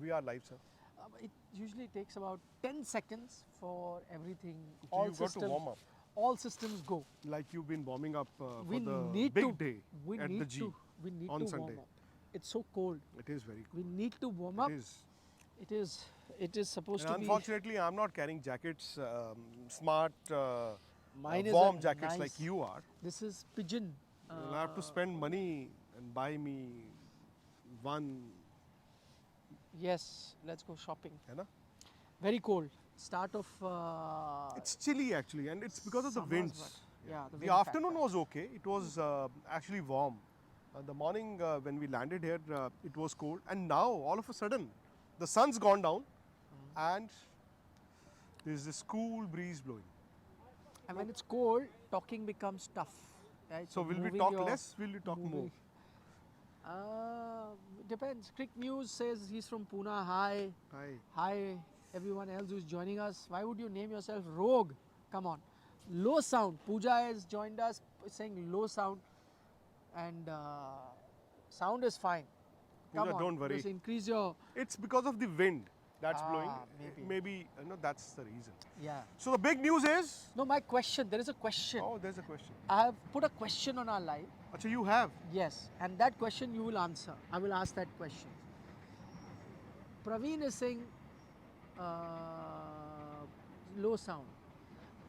We are live, sir. It usually takes about 10 seconds for everything. You've got to warm up. All systems go. Like you've been warming up for We the need big to. day We at need the G to. We need on to Sunday. warm up. It's so cold. It is very We cool. need to warm up. It is. It is. It is supposed And to be. unfortunately, I'm not carrying jackets, smart, Mine is warm a jackets nice- like you are. This is pigeon. You'll have to spend money and buy me one, Yes. Let's go shopping. you know? Very cold. Start of. It's chilly actually, and it's because of the summers, winds. but yeah, the The wind afternoon factor. was okay. It was actually warm. The morning when we landed here, it was cold, and now all of a sudden, the sun's gone down, and there's this cool breeze blowing. And when it's cold, talking becomes tough. Right? So will we moving talk your- less? Will we talk more? Depends. Crick News says he's from Pune. Hi. Hi. Hi, everyone else who's joining us. Why would you name yourself Rogue? Come on. Low sound. Pooja has joined us saying low sound. And sound is fine. Come Pooja, on. don't worry. Just increase your. It's because of the wind that's blowing. Maybe. That's the reason. Yeah. So the big news is. No, my question. There is a question. Oh, there's a question. I have put a question on our live. Acha, you have. Yes, and that question you will answer. I will ask that question. Praveen is saying low sound.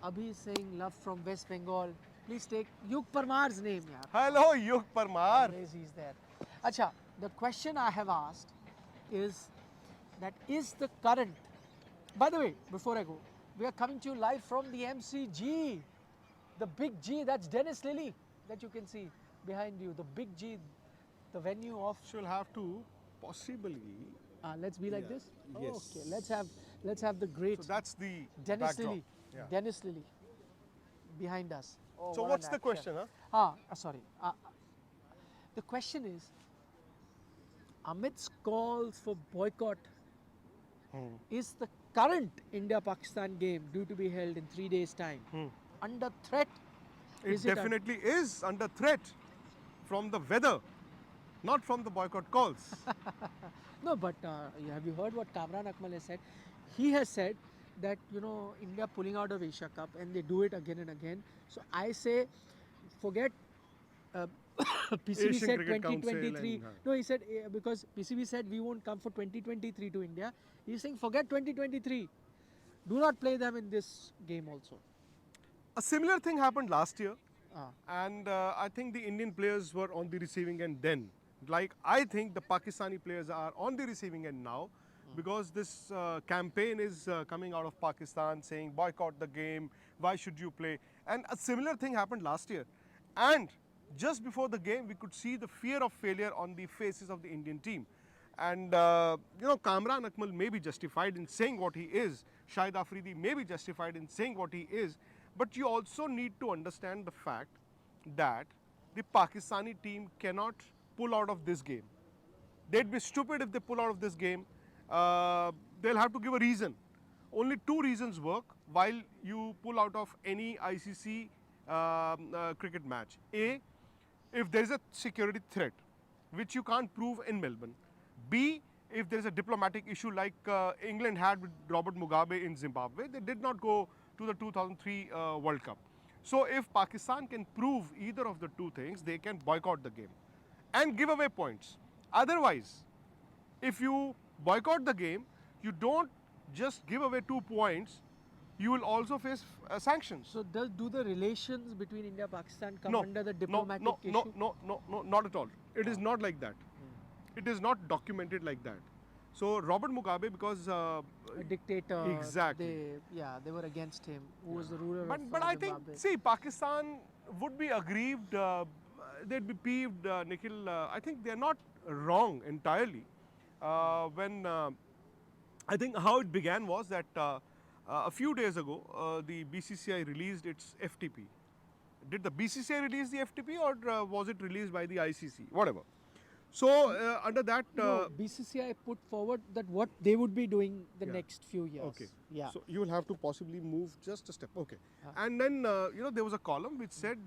Abhi is saying love from West Bengal. Please take Yug Parmar's name. Yaar. Hello, Yug Parmar. Always he's there. Acha, the question I have asked is that is the current. By the way, before I go, we are coming to you live from the MCG. The big G, that's Dennis Lilly that you can see behind you. The big G, the venue of. She'll have to possibly. Let's be like Yeah. this. Yes. Okay, let's have the great So that's the Dennis backdrop. Lilly. Yeah. Dennis Lilly behind us. Oh, So what what's an the action. question, huh? Sorry. The question is, Amit's calls for boycott. Is the current India-Pakistan game due to be held in 3 days' time under threat? It definitely is under threat from the weather, not from the boycott calls. No, but have you heard what Kamran Akmal has said? He has said that India pulling out of Asia Cup and they do it again and again. So I say, forget. PCB Asian said Cricket Council 2023. and, No, he said because PCB said we won't come for 2023 to India. He's saying forget 2023. Do not play them in this game also. A similar thing happened last year, Ah. and I think the Indian players were on the receiving end then. Like I think the Pakistani players are on the receiving end now, because this campaign is coming out of Pakistan saying boycott the game. Why should you play? And a similar thing happened last year, and just before the game, we could see the fear of failure on the faces of the Indian team. And Kamran Akmal may be justified in saying what he is. Shahid Afridi may be justified in saying what he is. But you also need to understand the fact that the Pakistani team cannot pull out of this game. They'd be stupid if they pull out of this game. They'll have to give a reason. Only two reasons work while you pull out of any ICC cricket match. A, if there is a security threat, which you can't prove in Melbourne. B, if there is a diplomatic issue like England had with Robert Mugabe in Zimbabwe, they did not go to the 2003 World Cup. So if Pakistan can prove either of the two things, they can boycott the game and give away points. Otherwise, if you boycott the game, you don't just give away 2 points, you will also face sanctions. So do the relations between India and Pakistan come No, under the diplomatic issue? no, not at all. It is not like that. It is not documented like that. So Robert Mugabe, because A dictator. Exactly. They were against him. Who was the ruler of but I Zimbabwe. think, Pakistan would be aggrieved, they'd be peeved, Nikhil. I think they're not wrong entirely. When I think how it began was that a few days ago, the BCCI released its FTP. Did the BCCI release the FTP, or was it released by the ICC? Whatever. So under that, No, BCCI put forward that what they would be doing the Yeah. next few years. okay. Yeah. So you will have to possibly move just a step. Okay. And then there was a column which said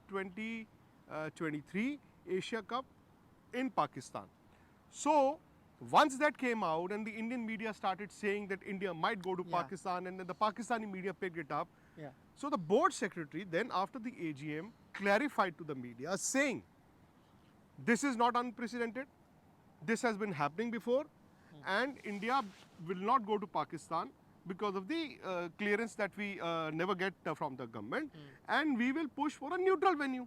2023 Asia Cup in Pakistan. So Once that came out and the Indian media started saying that India might go to Yeah. Pakistan, and then the Pakistani media picked it up. Yeah. So the board secretary then after the AGM clarified to the media saying this is not unprecedented, this has been happening before, and India will not go to Pakistan because of the clearance that we never get from the government, and we will push for a neutral venue.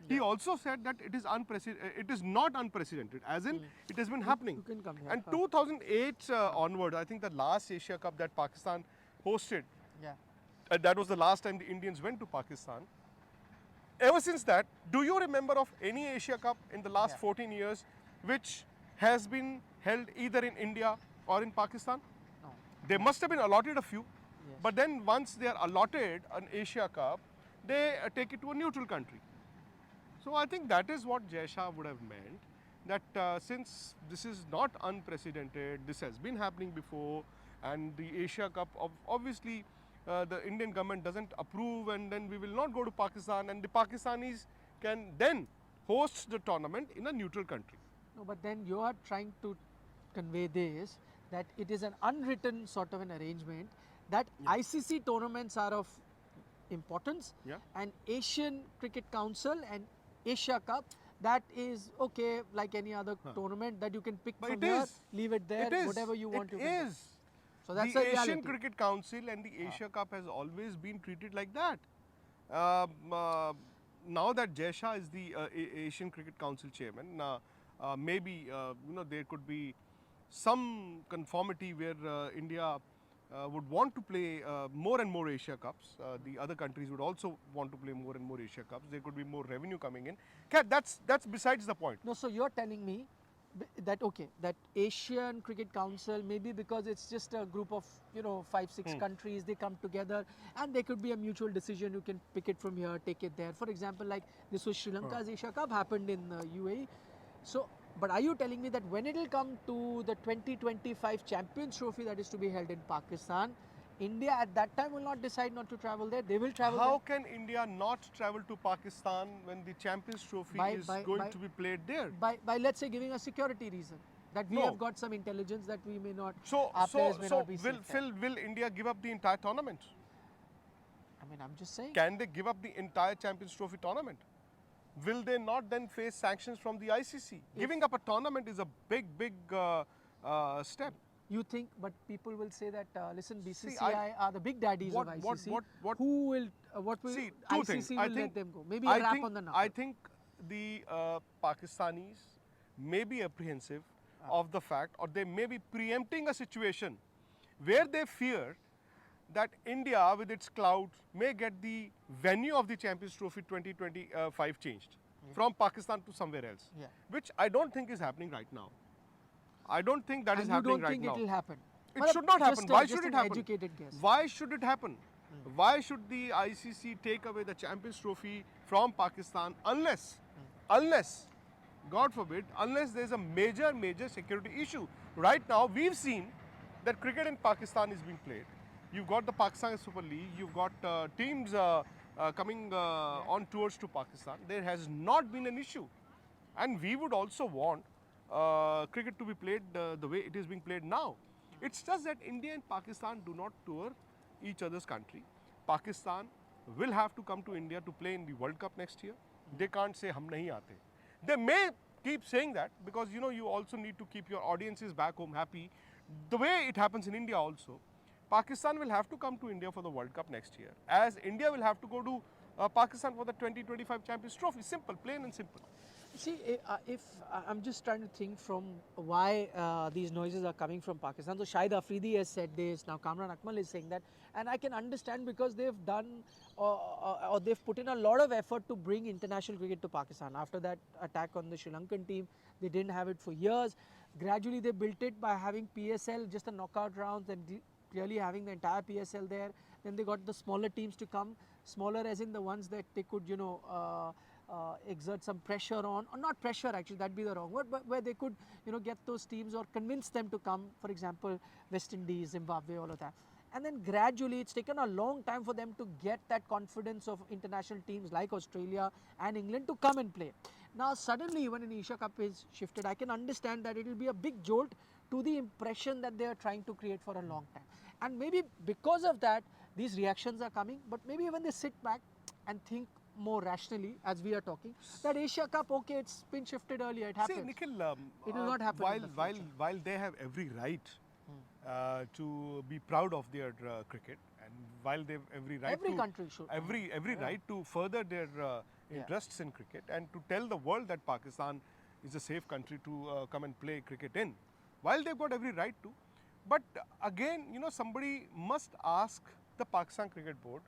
He also said that it is not unprecedented, as in it has been happening. You can come here. And 2008 onward, I think the last Asia Cup that Pakistan hosted, Yeah. that was the last time the Indians went to Pakistan. Ever since that, do you remember of any Asia Cup in the last Yeah. 14 years which has been held either in India or in Pakistan? No. They must have been allotted a few, Yes. but then once they are allotted an Asia Cup, they take it to a neutral country. So I think that is what Jai Shah would have meant, that since this is not unprecedented, this has been happening before, and the Asia Cup, obviously the Indian government doesn't approve, and then we will not go to Pakistan, and the Pakistanis can then host the tournament in a neutral country. No, but then you are trying to convey this, that it is an unwritten sort of an arrangement, that ICC tournaments are of importance, Yeah. and Asian Cricket Council and Asia Cup, that is okay like any other tournament that you can pick But from it here, is. leave it there, It is. whatever you want It to do. is. So that's the the Asian reality. Cricket Council and the Asia Cup has always been treated like that. Um, uh, Now that Jai Shah is the Asian Cricket Council chairman, maybe there could be some conformity where India would want to play more and more Asia Cups. The other countries would also want to play more and more Asia Cups. There could be more revenue coming in. That's besides the point. No, so you're telling me that okay, that Asian Cricket Council, maybe because it's just a group of 5-6 countries, they come together and there could be a mutual decision. You can pick it from here, take it there. For example, like this was Sri Lanka's Asia Cup, happened in UAE. So, but are you telling me that when it will come to the 2025 Champions Trophy that is to be held in Pakistan, India at that time will not decide not to travel there? They will travel How can India not travel to Pakistan when the Champions Trophy is going to be played there? there by let's say giving a security reason that we No. have got some intelligence that we may not. So, our players may not be will safe there. will India give up the entire tournament? I mean, I'm just saying. Can they give up the entire Champions Trophy tournament? Will they not then face sanctions from the ICC? Giving up a tournament is a big step. You think, but people will say that listen, BCCI I- are the big daddies what- of what- ICC. what- Who will? What will See, two things. ICC I will think- let them go? Maybe a rap on the knuckle. I think the Pakistanis may be apprehensive of the fact, or they may be preempting a situation where they fear that India, with its clout, may get the venue of the Champions Trophy 2025 changed from Pakistan to somewhere else, Yeah. which I don't think is happening right now. I don't think that is and you happening don't right think now. it will happen? It Well, should not just happen. a- Why just should it an happen? Educated guess. Why should it happen? Why should the ICC take away the Champions Trophy from Pakistan unless, God forbid, unless there's a major security issue? Right now, we've seen that cricket in Pakistan is being played. You've got the Pakistan Super League. You've got teams coming on tours to Pakistan. There has not been an issue, and we would also want cricket to be played the way it is being played now. It's just that India and Pakistan do not tour each other's country. Pakistan will have to come to India to play in the World Cup next year. They can't say hum nahi aate. They may keep saying that because you also need to keep your audiences back home happy. The way it happens in India also, Pakistan will have to come to India for the World Cup next year, as India will have to go to Pakistan for the 2025 Champions Trophy. Simple, plain and simple. See, if I'm just trying to think from why these noises are coming from Pakistan. So Shahid Afridi has said this. Now Kamran Akmal is saying that, and I can understand because they've done or they've put in a lot of effort to bring international cricket to Pakistan. After that attack on the Sri Lankan team, they didn't have it for years. Gradually, they built it by having PSL, just the knockout rounds, and really having the entire PSL there. Then they got the smaller teams to come, smaller as in the ones that they could, exert some pressure on, or not pressure actually, that'd be the wrong word, but where they could, get those teams or convince them to come, for example, West Indies, Zimbabwe, all of that. And then gradually, it's taken a long time for them to get that confidence of international teams like Australia and England to come and play. Now suddenly when an Asia Cup is shifted, I can understand that it will be a big jolt to the impression that they are trying to create for a long time. And maybe because of that, these reactions are coming, but maybe when they sit back and think more rationally as we are talking, that Asia Cup, okay, it's been shifted earlier, it happens. See, Nikhil, It will not happen in the future. while they have every right to be proud of their cricket, and while they have every right Every to country should. every right to further their interests in cricket and to tell the world that Pakistan is a safe country to come and play cricket in, while they've got every right to. But again, somebody must ask the Pakistan Cricket Board,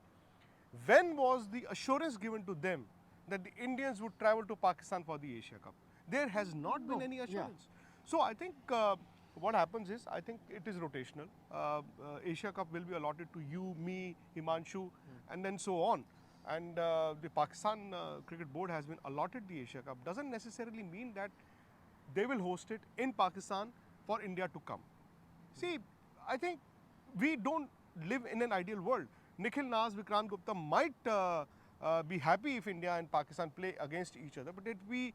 when was the assurance given to them that the Indians would travel to Pakistan for the Asia Cup? There has not been any assurance. So I think what happens is, I think it is rotational. Asia Cup will be allotted to you, me, Himanshu, and then so on. And the Pakistan Cricket Board has been allotted the Asia Cup. Doesn't necessarily mean that they will host it in Pakistan for India to come. See, I think we don't live in an ideal world. Nikhil Naz, Vikrant Gupta might be happy if India and Pakistan play against each other, but it be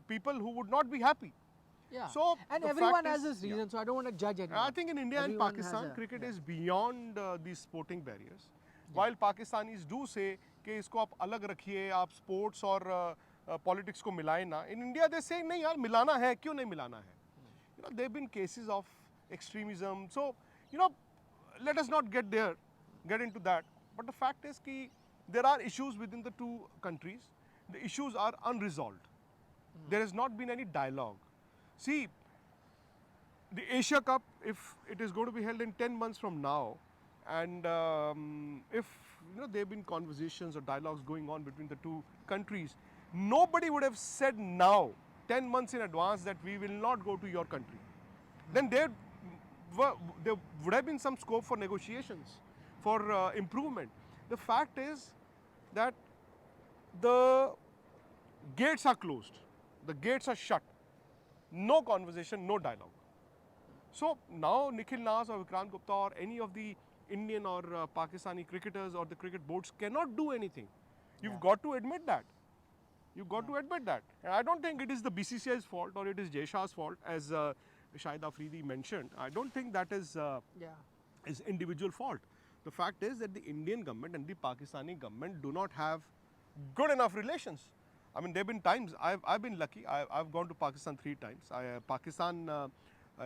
people who would not be happy. Yeah. So and the everyone fact has is- his reason, so I don't want to judge anyone. I think in India Everyone and has Pakistan, a- cricket is beyond these sporting barriers. While Pakistanis do say कि इसको आप अलग रखिए, आप sports और politics को मिलाएं ना. In India they say नहीं यार मिलाना है, क्यों नहीं मिलाना है? There have been cases of extremism. So, let us not get into that. But the fact is कि there are issues within the two countries. The issues are unresolved. There has not been any dialogue. See, the Asia Cup, if it is going to be held in 10 months from now, and if there have been conversations or dialogues going on between the two countries, nobody would have said now, 10 months in advance, that we will not go to your country. Then there would have been some scope for negotiations, for improvement. The fact is that the gates are closed, the gates are shut, no conversation, no dialogue. So now Nikhil Naz or Vikrant Gupta or any of the Indian or Pakistani cricketers or the cricket boards cannot do anything. You've got to admit that. You've got to admit that. And I don't think it is the BCCI's fault or it is Jay Shah's fault, as Shahid Afridi mentioned. I don't think that is individual fault. The fact is that the Indian government and the Pakistani government do not have good enough relations. I mean, there have been times, I've been lucky, I've gone to Pakistan 3 times. Pakistan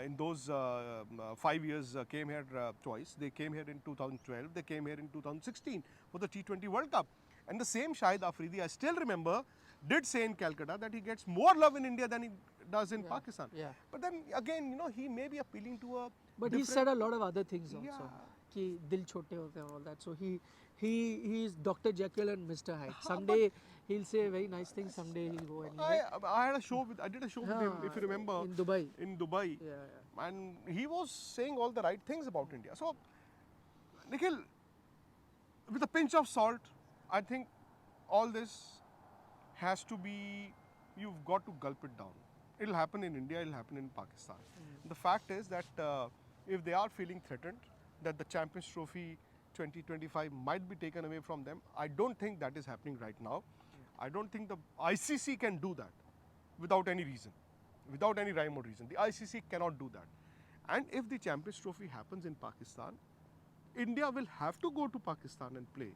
in those 5 years came here twice. They came here in 2012, they came here in 2016 for the T20 World Cup. And the same Shahid Afridi, I still remember, did say in Calcutta that he gets more love in India than he does in Pakistan. Yeah. But then again, he may be appealing to a But he said a lot of other things also. Yeah. कि दिल छोटे होते हैं, all that. So he is Dr. Jekyll and Mr. Hyde. Someday he'll say very nice things. Someday he'll go anywhere. I did a show with him, if you remember, in Dubai. In Dubai, Yeah. and he was saying all the right things about India. So, Nikhil, with a pinch of salt, I think all this has to be, you've got to gulp it down. It'll happen in India, it'll happen in Pakistan. The fact is that if they are feeling threatened, that the Champions Trophy 2025 might be taken away from them, I don't think that is happening right now. I don't think the ICC can do that without any reason, without any rhyme or reason. The ICC cannot do that. And if the Champions Trophy happens in Pakistan, India will have to go to Pakistan and play.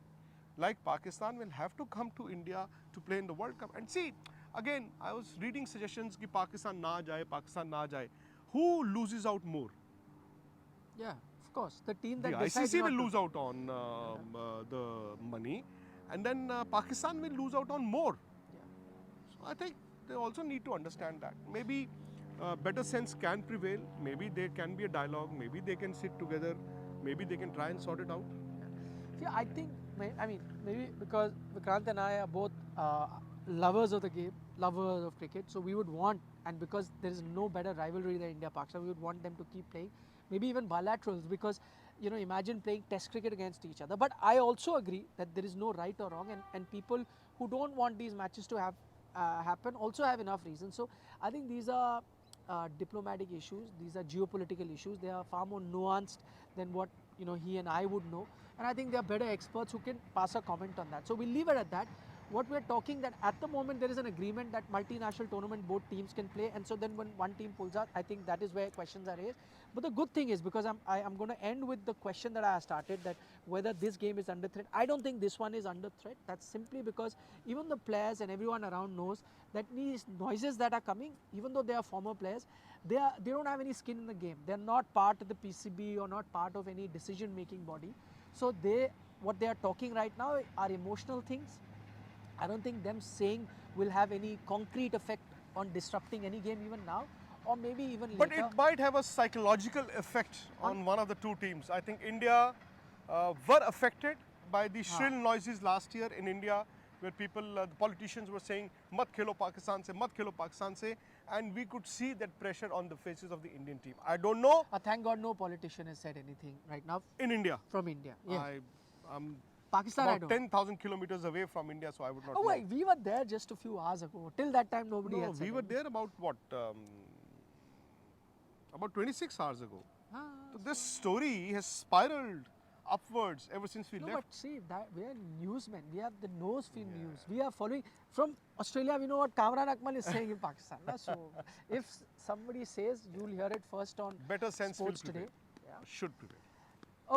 Like Pakistan will have to come to India to play in the World Cup. And see, again, I was reading suggestions that Pakistan na jaye. Who loses out more? Yeah, of course. The team that The decides ICC not will to- lose out on the money, and then Pakistan will lose out on more. So I think they also need to understand that. Maybe better sense can prevail. Maybe there can be a dialogue. Maybe they can sit together. Maybe they can try and sort it out. See, I think, maybe because Vikrant and I are both lovers of the game, lovers of cricket, so we would want, and because there is no better rivalry than India-Pakistan, we would want them to keep playing, maybe even bilaterals, because, imagine playing test cricket against each other. But I also agree that there is no right or wrong, and people who don't want these matches to have happen also have enough reasons. So I think these are diplomatic issues, these are geopolitical issues, they are far more nuanced than what he and I would know, and I think there are better experts who can pass a comment on that. So we'll leave it at that. what we're talking that at the moment there is an agreement that multinational tournament both teams can play, and so then when one team pulls out, I think that is where questions are raised. But the good thing is, because I'm going to end with the question that I started, that whether this game is under threat. I don't think this one is under threat. That's simply because even the players and everyone around knows that these noises that are coming, even though they are former players, they don't have any skin in the game. They're not part of the PCB or not part of any decision making body. So what they are talking right now are emotional things. I don't think them saying will have any concrete effect on disrupting any game even now, or maybe even But later. it might have a psychological effect on one of the two teams. I think India were affected by the shrill noises last year in India, where people, the politicians were saying, "Mat khelo Pakistan se, mat khelo Pakistan se," and we could see that pressure on the faces of the Indian team. I don't know Thank God no politician has said anything right now in India. from India. Yeah. I'm Pakistan, I about don't. 10,000 kilometers away from India, so I would not Oh know. wait, we were there just a few hours ago. Till that time, nobody No, had said we were anything. there about what? About 26 hours ago. Ah, So this story has spiraled upwards ever since we no, left. but see, that we are newsmen. We have the nose for news. We are following from Australia. We know what Kamran Akmal is saying in Pakistan. Na? So if somebody says, you'll hear it first on Better sense will Sports prevail. Today. Yeah. Should prevail.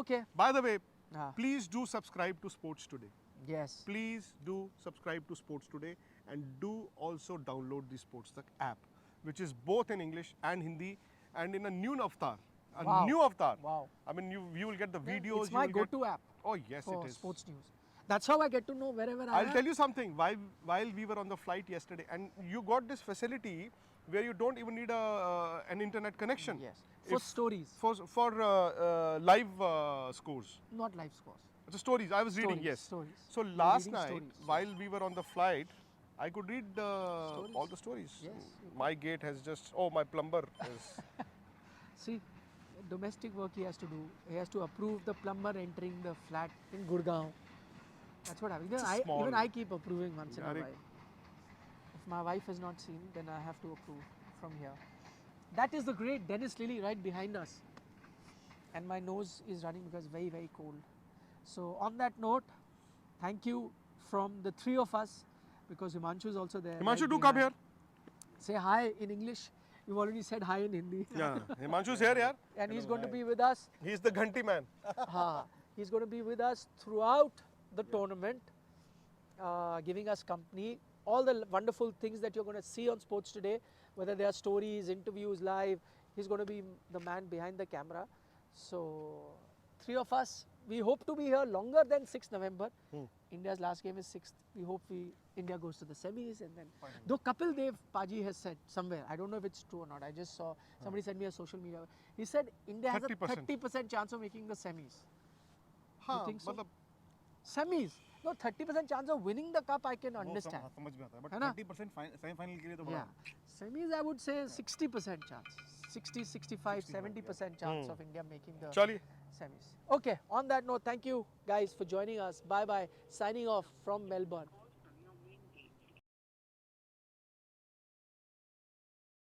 Okay. By the way, Ah. please do subscribe to Sports Today. Yes. Please do subscribe to Sports Today, and do also download the SportsTak app, which is both in English and Hindi, and in a new avatar. A Wow. new avatar. Wow. I mean, you will get the Yeah, videos. it's you my will get- go-to app Oh yes, for it is. sports news. That's how I get to know wherever I I'll am. tell you something. While we were on the flight yesterday, and you got this facility where you don't even need an internet connection. Yes. For If- stories, For live scores. not live scores. The stories I was reading, Stories, yes. stories. So You were last reading night, stories, while we were on the flight, I could read Stories. all the stories. Yes, you My gate has just. Oh, my plumber is. See, domestic work he has to do. He has to approve the plumber entering the flat in Gurgaon. That's what happens. It's a Even small- even I keep approving once in a Yaar, while. If my wife has not seen, then I have to approve from here. That is the great Dennis Lilly right behind us. And my nose is running because very, very cold. So on that note, thank you from the three of us, because Himanshu is also there. Himanshu, right do come here. behind. Say hi in English. You've already said hi in Hindi. Yeah, Himanshu's here, yeah. And he's going to be with us. He's the Ghanti man. He's going to be with us throughout the tournament, giving us company. All the wonderful things that you're going to see on Sports Today, whether they are stories, interviews, live, he's going to be the man behind the camera. So, three of us, we hope to be here longer than 6th November. India's last game is 6th. We hope India goes to the semis, and then, though Kapil Dev Paji has said somewhere, I don't know if it's true or not, I just saw, somebody sent me a social media, he said India has a 30%. 30% chance of making the semis. हाँ, think so? मतलब Semis. No, 30% chance of winning the cup I can understand. समझ में आता है है ना? But 30% semifinal के लिए तो बड़ा Yeah. Semis, I would say 60% chance. 60, 65, 70% chance of India making the चलिए. semis. Okay, on that note, thank you guys for joining us. Bye bye. Signing off from Melbourne.